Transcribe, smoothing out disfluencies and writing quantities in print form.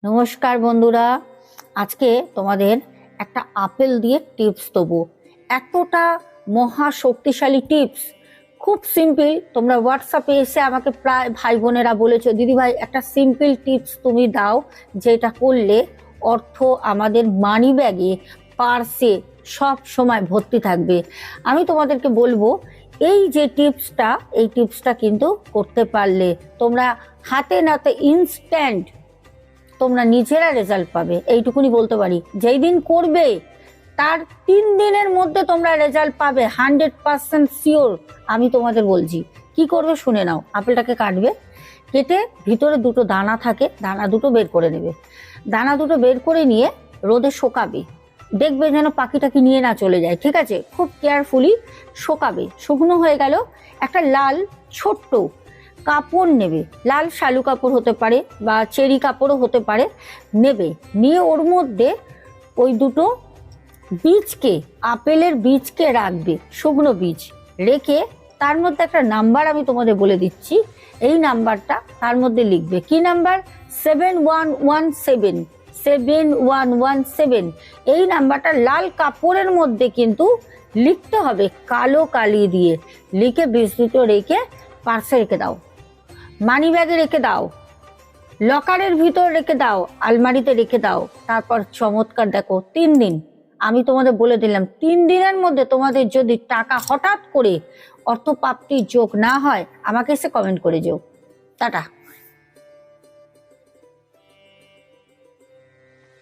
নমস্কার বন্ধুরা, আজকে তোমাদের একটা আপেল দিয়ে টিপস দেবো। এতটা মহা শক্তিশালী টিপস, খুব সিম্পল। তোমরা হোয়াটসঅ্যাপে এসে আমাকে প্রায় ভাই বোনেরা বলেছো, দিদি ভাই একটা সিম্পল টিপস তুমি দাও, যেটা করলে অর্থ আমাদের মানি ব্যাগে, পার্সে সব সময় ভর্তি থাকবে। আমি তোমাদেরকে বলবো, এই যে টিপসটা, এই টিপসটা কিন্তু করতে পারলে তোমরা হাতে নাতে ইনস্ট্যান্ট তোমরা নিজেরা রেজাল্ট পাবে। এইটুকুনি বলতে পারি, যেই দিন করবে তার 3 দিনের মধ্যে তোমরা রেজাল্ট পাবে, 100% শিওর। আমি তোমাদের বলছি কি করবে, শুনে নাও। আপেলটাকে কাটবে, কেটে ভিতরে দুটো দানা থাকে, দানা দুটো বের করে নেবে। দানা দুটো বের করে নিয়ে রোদে শোকাবে, দেখবে যেন পাখিটাকে নিয়ে না চলে যায়, ঠিক আছে? খুব কেয়ারফুলি শোকাবে। শুকনো হয়ে গেল, একটা লাল ছোট্ট কাপড় নেবে, লাল শালু কাপড় হতে পারে বা চেরি কাপড়ও হতে পারে, নেবে। নিয়ে ওর মধ্যে ওই দুটো বীজকে, আপেলের বীজকে রাখবে, শুকনো বীজ রেখে তার মধ্যে একটা নাম্বার আমি তোমাদের বলে দিচ্ছি। এই নাম্বারটা তার মধ্যে লিখবে। কি নাম্বার? 7117, 7117। এই নাম্বারটা লাল কাপড়ের মধ্যে কিন্তু লিখতে হবে, কালো কালি দিয়ে লিখে বীজ দুটো রেখে পার্সে রেখে দাও, মানি ব্যাগে রেখে দাও, লকারের ভিতর রেখে দাও, আলমারিতে রেখে দাও। তারপর চমৎকার দেখো, 3 দিন আমি তোমাদের বলে দিলাম, 3 দিনের মধ্যে তোমাদের যদি টাকা হঠাৎ করে অর্থপ্রাপ্তির যোগ না হয়, আমাকে এসে কমেন্ট করে যেও। টাটা।